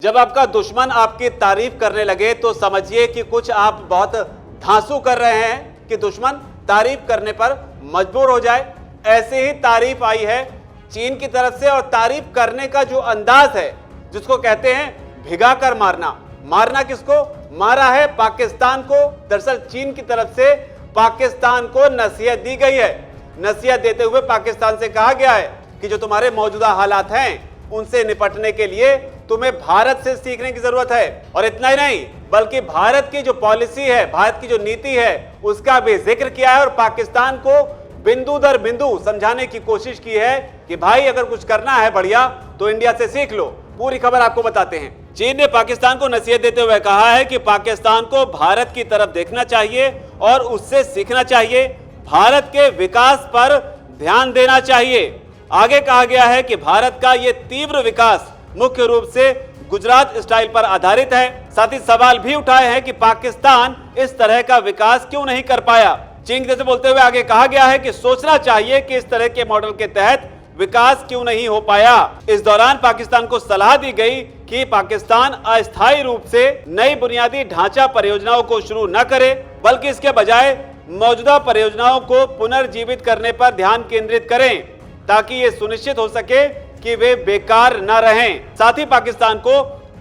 जब आपका दुश्मन आपकी तारीफ करने लगे तो समझिए कि कुछ आप बहुत धांसू कर रहे हैं कि दुश्मन तारीफ करने पर मजबूर हो जाए। ऐसे ही तारीफ आई है चीन की तरफ से, और तारीफ करने का जो अंदाज है जिसको कहते हैं भिगा कर मारना। मारना किसको? मारा है पाकिस्तान को। दरअसल चीन की तरफ से पाकिस्तान को नसीहत दी गई है। नसीहत देते हुए पाकिस्तान से कहा गया है कि जो तुम्हारे मौजूदा हालात हैं उनसे निपटने के लिए तुम्हें भारत से सीखने की जरूरत है। और इतना ही नहीं, बल्कि भारत की जो पॉलिसी है, भारत की जो नीति है, उसका भी जिक्र किया है और पाकिस्तान को बिंदु दर बिंदु समझाने की कोशिश की है कि भाई अगर कुछ करना है बढ़िया तो इंडिया से सीख लो। पूरी खबर आपको बताते हैं। चीन ने पाकिस्तान को नसीहत देते हुए कहा है कि पाकिस्तान को भारत की तरफ देखना चाहिए और उससे सीखना चाहिए, भारत के विकास पर ध्यान देना चाहिए। आगे कहा गया है कि भारत का यह तीव्र विकास मुख्य रूप से गुजरात स्टाइल पर आधारित है। साथ ही सवाल भी उठाए हैं कि पाकिस्तान इस तरह का विकास क्यों नहीं कर पाया। चीन जैसे बोलते हुए आगे कहा गया है कि सोचना चाहिए कि इस तरह के मॉडल के तहत विकास क्यों नहीं हो पाया। इस दौरान पाकिस्तान को सलाह दी गई कि पाकिस्तान अस्थायी रूप से नई बुनियादी ढांचा परियोजनाओं को शुरू न करे, बल्कि इसके बजाय मौजूदा परियोजनाओं को पुनर्जीवित करने पर ध्यान केंद्रित करें ताकि ये सुनिश्चित हो सके कि वे बेकार न रहें। साथ ही पाकिस्तान को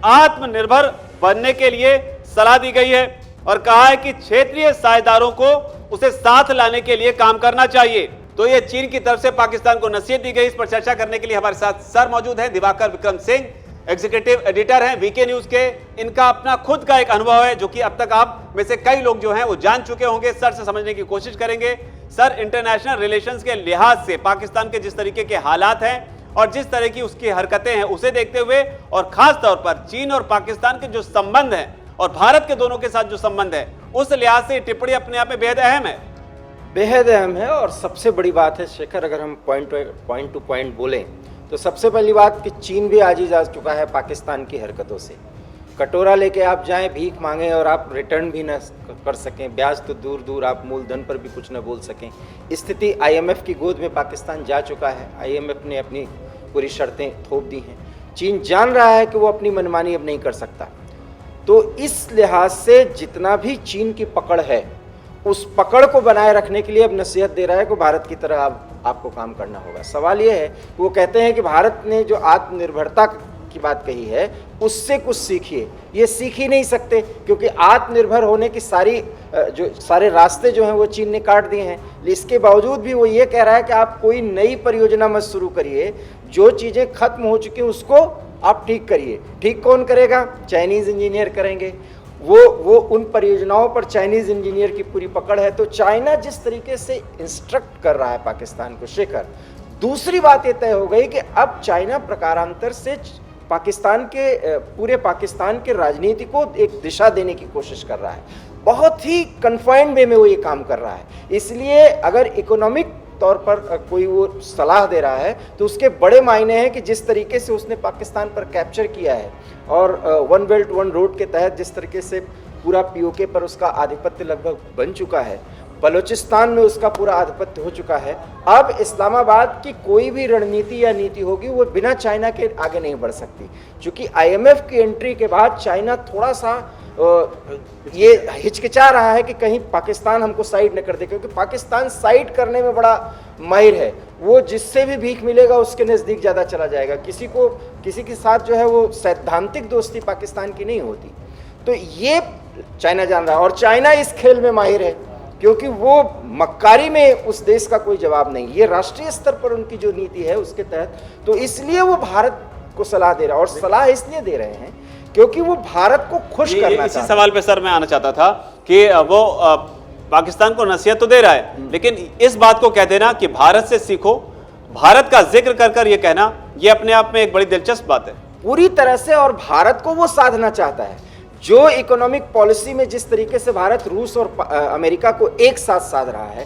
आत्मनिर्भर बनने के लिए सलाह दी गई है और कहा है कि क्षेत्रीय साझेदारों को उसे साथ लाने के लिए काम करना चाहिए। तो ये चीन की तरफ से पाकिस्तान को नसीहत दी गई। इस पर चर्चा करने के लिए हमारे साथ सर मौजूद हैं। दिवाकर विक्रम सिंह एग्जीक्यूटिव एडिटर हैं वीके न्यूज के। इनका अपना खुद का एक अनुभव है जो कि अब तक आप में से कई लोग जो हैं वो जान चुके होंगे। सर से समझने की कोशिश करेंगे। सर, इंटरनेशनल रिलेशंस के लिहाज से पाकिस्तान के जिस तरीके के हालात हैं और जिस तरह की उसकी हरकतें हैं उसे देखते हुए, और खास तौर पर चीन और पाकिस्तान के जो संबंध हैं और भारत के दोनों के साथ जो संबंध है, उस लिहाज से टिप्पणी अपने आप में बेहद अहम है। बेहद अहम है। और सबसे बड़ी बात है शेखर, अगर हम पॉइंट टू पॉइंट बोलें तो सबसे पहली बात कि चीन भी आजीज आ चुका है पाकिस्तान की हरकतों से। कटोरा लेके आप जाएं, भीख मांगें और आप रिटर्न भी न कर सकें, ब्याज तो दूर दूर, आप मूलधन पर भी कुछ न बोल सकें। स्थिति आईएमएफ की गोद में पाकिस्तान जा चुका है। आईएमएफ ने अपनी पूरी शर्तें थोप दी हैं। चीन जान रहा है कि वो अपनी मनमानी अब नहीं कर सकता। तो इस लिहाज से जितना भी चीन की पकड़ है, उस पकड़ को बनाए रखने के लिए अब नसीहत दे रहा है कि भारत की तरह आपको काम करना होगा। सवाल ये है कि वो कहते हैं कि भारत ने जो आत्मनिर्भरता की बात कही है उससे कुछ सीखिए। ये सीख ही नहीं सकते क्योंकि आत्मनिर्भर होने की सारे रास्ते जो हैं वो चीन ने काट दिए हैं। इसके बावजूद भी वो ये कह रहा है कि आप कोई नई परियोजना मत शुरू करिए, जो चीज़ें खत्म हो चुकी हैं उसको आप ठीक करिए। ठीक कौन करेगा? चाइनीज़ इंजीनियर करेंगे। वो उन परियोजनाओं पर चाइनीज़ इंजीनियर की पूरी पकड़ है। तो चाइना जिस तरीके से इंस्ट्रक्ट कर रहा है पाकिस्तान को शेखर, दूसरी बात ये तय हो गई कि अब चाइना प्रकारांतर से पूरे पाकिस्तान के राजनीति को एक दिशा देने की कोशिश कर रहा है। बहुत ही कन्फाइंड वे में वो ये काम कर रहा है। इसलिए अगर इकोनॉमिक तौर पर कोई वो सलाह दे रहा है तो उसके बड़े मायने हैं कि जिस तरीके से उसने पाकिस्तान पर कैप्चर किया है और वन बेल्ट वन रोड के तहत जिस तरीके से पूरा पीओके पर उसका आधिपत्य लगभग बन चुका है, बलूचिस्तान में उसका पूरा आधिपत्य हो चुका है। अब इस्लामाबाद की कोई भी रणनीति या नीति होगी वो बिना चाइना के आगे नहीं बढ़ सकती। क्योंकि आईएमएफ की एंट्री के बाद चाइना थोड़ा सा ये हिचकिचा रहा है कि कहीं पाकिस्तान हमको साइड न कर दे, क्योंकि पाकिस्तान साइड करने में बड़ा माहिर है। वो जिससे भी भीख मिलेगा उसके नज़दीक ज़्यादा चला जाएगा। किसी के साथ जो है वो सैद्धांतिक दोस्ती पाकिस्तान की नहीं होती। तो ये चाइना जान रहा है और चाइना इस खेल में माहिर है क्योंकि वो मक्कारी में उस देश का कोई जवाब नहीं। ये राष्ट्रीय स्तर पर उनकी जो नीति है उसके तहत, तो इसलिए वो भारत को सलाह दे रहा है। और सलाह इसलिए दे रहे हैं क्योंकि वो भारत को खुश करना चाहता है। इसी सवाल पे सर मैं आना चाहता था कि वो पाकिस्तान को नसीहत तो दे रहा है, लेकिन इस बात को कह देना कि भारत से सीखो, भारत का जिक्र कर कर ये कहना, ये अपने आप में एक बड़ी दिलचस्प बात है पूरी तरह से। और भारत को वो साधना चाहता है जो इकोनॉमिक पॉलिसी में जिस तरीके से भारत रूस और अमेरिका को एक साथ साध रहा है,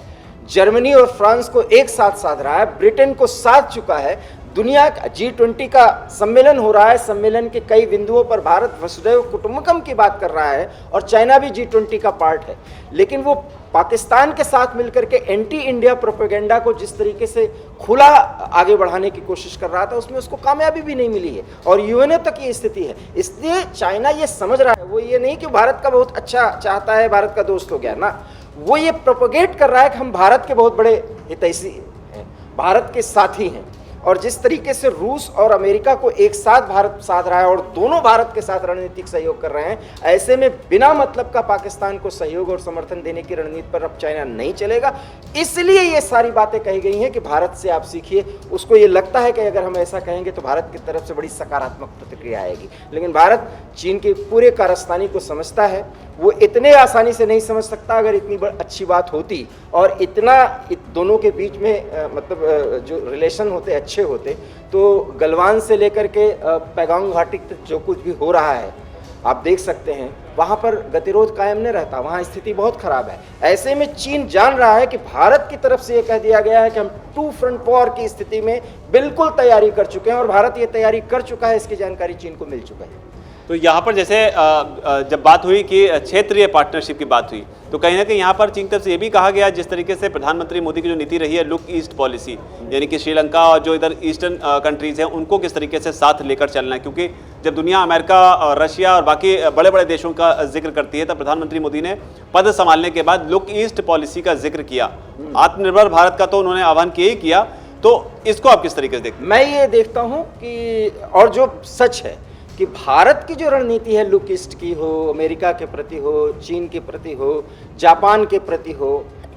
जर्मनी और फ्रांस को एक साथ साध रहा है, ब्रिटेन को साध चुका है, दुनिया G20 का सम्मेलन हो रहा है, सम्मेलन के कई बिंदुओं पर भारत वसुधैव कुटुंबकम की बात कर रहा है और चाइना भी G20 का पार्ट है, लेकिन वो पाकिस्तान के साथ मिलकर के एंटी इंडिया प्रोपेगेंडा को जिस तरीके से खुला आगे बढ़ाने की कोशिश कर रहा था, उसमें उसको कामयाबी भी नहीं मिली है और यूएनओ तक ये स्थिति है। इसलिए चाइना ये समझ रहा है, वो ये नहीं कि भारत का बहुत अच्छा चाहता है, भारत का दोस्त हो गया ना, वो ये प्रोपोगेट कर रहा है कि हम भारत के बहुत बड़े हितैषी हैं, भारत के साथी हैं। और जिस तरीके से रूस और अमेरिका को एक साथ भारत साध रहा है और दोनों भारत के साथ रणनीतिक सहयोग कर रहे हैं, ऐसे में बिना मतलब का पाकिस्तान को सहयोग और समर्थन देने की रणनीति पर अब चाइना नहीं चलेगा। इसलिए ये सारी बातें कही गई हैं कि भारत से आप सीखिए। उसको ये लगता है कि अगर हम ऐसा कहेंगे तो भारत की तरफ से बड़ी सकारात्मक प्रतिक्रिया आएगी, लेकिन भारत चीन के पूरे कारस्तानी को समझता है। वो इतने आसानी से नहीं समझ सकता। अगर इतनी अच्छी बात होती और इतना दोनों के बीच में मतलब जो रिलेशन होते अच्छे होते, तो गलवान से लेकर के पैगांग घाटी तक जो कुछ भी हो रहा है आप देख सकते हैं, वहाँ पर गतिरोध कायम नहीं रहता, वहाँ स्थिति बहुत खराब है। ऐसे में चीन जान रहा है कि भारत की तरफ से ये कह दिया गया है कि हम 2 फ्रंट वॉर की स्थिति में बिल्कुल तैयारी कर चुके हैं और भारत ये तैयारी कर चुका है, इसकी जानकारी चीन को मिल चुका है। तो यहाँ पर जैसे जब बात हुई कि क्षेत्रीय पार्टनरशिप की बात हुई, तो कहीं ना कहीं यहाँ पर चीन की तरफ से ये भी कहा गया, जिस तरीके से प्रधानमंत्री मोदी की जो नीति रही है लुक ईस्ट पॉलिसी, यानी कि श्रीलंका और जो इधर ईस्टर्न कंट्रीज़ हैं उनको किस तरीके से साथ लेकर चलना है। क्योंकि जब दुनिया अमेरिका और रशिया और बाकी बड़े बड़े देशों का जिक्र करती है, तब प्रधानमंत्री मोदी ने पद संभालने के बाद लुक ईस्ट पॉलिसी का जिक्र किया। आत्मनिर्भर भारत का तो उन्होंने आह्वान किया ही किया, तो इसको आप किस तरीके से देखते हैं? मैं ये देखता हूँ कि और जो सच है कि भारत की जो रणनीति है, लुक ईस्ट की हो, अमेरिका के प्रति हो, चीन के प्रति हो, जापान के प्रति हो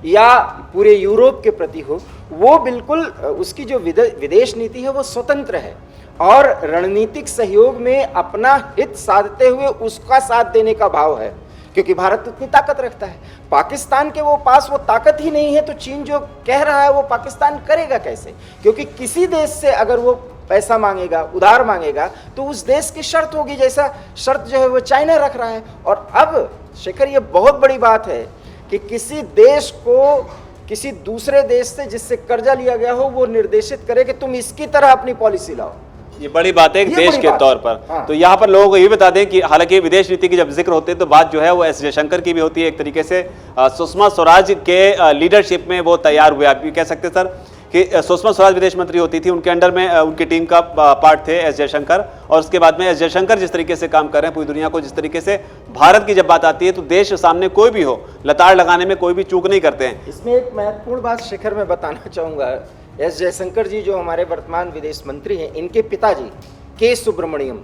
या पूरे यूरोप के प्रति हो, वो बिल्कुल उसकी जो विदेश नीति है वो स्वतंत्र है और रणनीतिक सहयोग में अपना हित साधते हुए उसका साथ देने का भाव है, क्योंकि भारत उतनी ताकत रखता है। पाकिस्तान के वो पास वो ताकत ही नहीं है, तो चीन जो कह रहा है वो पाकिस्तान करेगा कैसे? क्योंकि किसी देश से अगर वो पैसा मांगेगा, उधार मांगेगा, तो उस देश की शर्त होगी, जैसा शर्त जो है वो चाइना रख रहा है। और अब शेखर ये बहुत बड़ी बात है कि किसी देश को किसी दूसरे देश से जिससे कर्जा लिया गया हो वो निर्देशित करे कि तुम इसकी तरह अपनी पॉलिसी लाओ। ये बड़ी बात है एक देश के तौर पर। हाँ। तो यहाँ पर लोगों को ये बता दें कि हालांकि विदेश नीति की जब जिक्र होते हैं तो बात जो है वो एस जयशंकर की भी होती है। एक तरीके से सुषमा स्वराज के लीडरशिप में वो तैयार हुए। आप ये कह सकते हैं सर कि सुषमा स्वराज विदेश मंत्री होती थी, उनके अंडर में उनकी टीम का पार्ट थे एस जयशंकर, और उसके बाद में एस जयशंकर जिस तरीके से काम कर रहे हैं पूरी दुनिया को, जिस तरीके से भारत की जब बात आती है तो देश सामने कोई भी हो लताड़ लगाने में कोई भी चूक नहीं करते हैं। इसमें एक महत्वपूर्ण बात शेखर मैं बताना चाहूँगा, एस जयशंकर जी जो हमारे वर्तमान विदेश मंत्री हैं, इनके पिताजी के सुब्रमण्यम,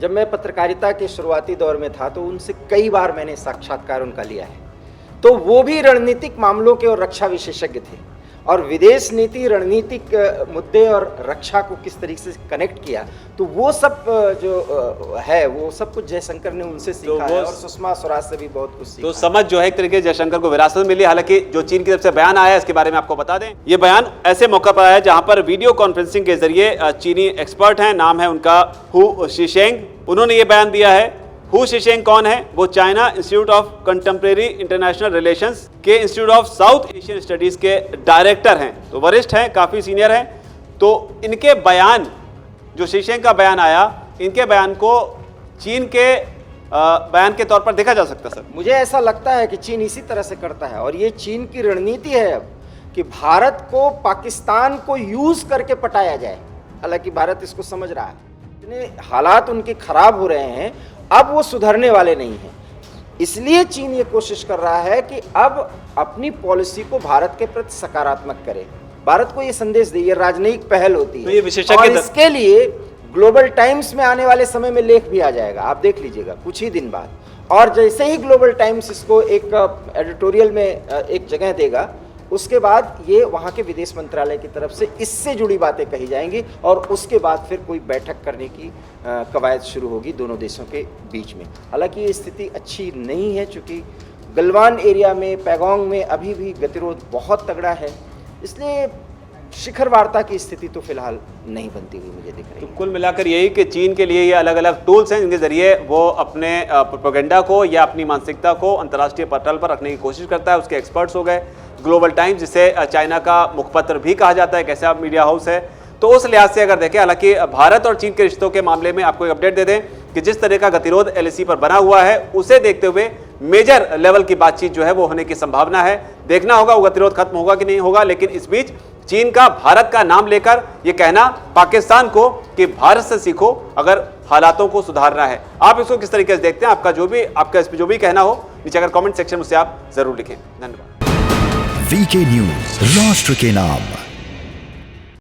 जब मैं पत्रकारिता के शुरुआती दौर में था तो उनसे कई बार मैंने साक्षात्कार उनका लिया है, तो वो भी रणनीतिक मामलों के और रक्षा विशेषज्ञ थे और विदेश नीति, रणनीतिक मुद्दे और रक्षा को किस तरीके से कनेक्ट किया, तो वो सब जो है वो सब कुछ जयशंकर ने उनसे सीखा है और सुषमा स्वराज से भी बहुत कुछ सीखा। तो समझ जो है एक तरीके से जयशंकर को विरासत मिली। हालांकि जो चीन की तरफ से बयान आया है इसके बारे में आपको बता दें, ये बयान ऐसे मौका पर आया जहां पर वीडियो कॉन्फ्रेंसिंग के जरिए चीनी एक्सपर्ट हैं, नाम है उनका हु शिशेंग, उन्होंने ये बयान दिया है। हु शिशेंग कौन है? वो China Institute of Contemporary International Relations के Institute of South Asian Studies के डायरेक्टर हैं, तो वरिष्ठ हैं, काफ़ी सीनियर हैं। तो इनके बयान, जो शिशेंग का बयान आया, इनके बयान को चीन के बयान के तौर पर देखा जा सकता है। सर मुझे ऐसा लगता है कि चीन इसी तरह से करता है और ये चीन की रणनीति है अब कि भारत को पाकिस्तान को यूज करके पटाया जाए। हालांकि भारत इसको समझ रहा है, इतने हालात उनके खराब हो रहे हैं, अब वो सुधरने वाले नहीं हैं। इसलिए चीन ये कोशिश कर रहा है कि अब अपनी पॉलिसी को भारत के प्रति सकारात्मक करे, भारत को ये संदेश दे, ये राजनयिक पहल होती है। तो ये विशेषज्ञ और इसके लिए ग्लोबल टाइम्स में आने वाले समय में लेख भी आ जाएगा, आप देख लीजिएगा कुछ ही दिन बाद। और जैसे ही ग्लोबल टाइम्स इसको एक एडिटोरियल में एक जगह देगा, उसके बाद ये वहाँ के विदेश मंत्रालय की तरफ से इससे जुड़ी बातें कही जाएंगी और उसके बाद फिर कोई बैठक करने की कवायद शुरू होगी दोनों देशों के बीच में। हालांकि ये स्थिति अच्छी नहीं है, चूँकि गलवान एरिया में, पैगोंग में अभी भी गतिरोध बहुत तगड़ा है, इसलिए शिखर वार्ता की स्थिति तो फिलहाल नहीं बनती हुई मुझे दिख रही है। तो कुल मिलाकर यही कि चीन के लिए ये अलग अलग टूल्स हैं जिनके जरिए वो अपने प्रोपेगेंडा को या अपनी मानसिकता को अंतर्राष्ट्रीय पटल पर रखने की कोशिश करता है। उसके एक्सपर्ट्स हो गए ग्लोबल टाइम्स, जिसे चाइना का मुखपत्र भी कहा जाता है, कैसा मीडिया हाउस है, तो उस लिहाज से अगर देखें, हालांकि भारत और चीन के रिश्तों के मामले में आपको एक अपडेट दे दें कि जिस तरह का गतिरोध एलएसी पर बना हुआ है, उसे देखते हुए मेजर लेवल की बातचीत जो है वो होने की संभावना है। देखना होगा वो गतिरोध खत्म होगा कि नहीं होगा। लेकिन इस बीच चीन का भारत का नाम लेकर यह कहना पाकिस्तान को कि भारत से सीखो अगर हालातों को सुधारना है। आप इसको किस तरीके से देखते हैं? आपका इस पर जो भी कहना हो नीचे अगर कमेंट सेक्शन में से आप जरूर लिखें। धन्यवाद। वीके न्यूज, राष्ट्र के नाम।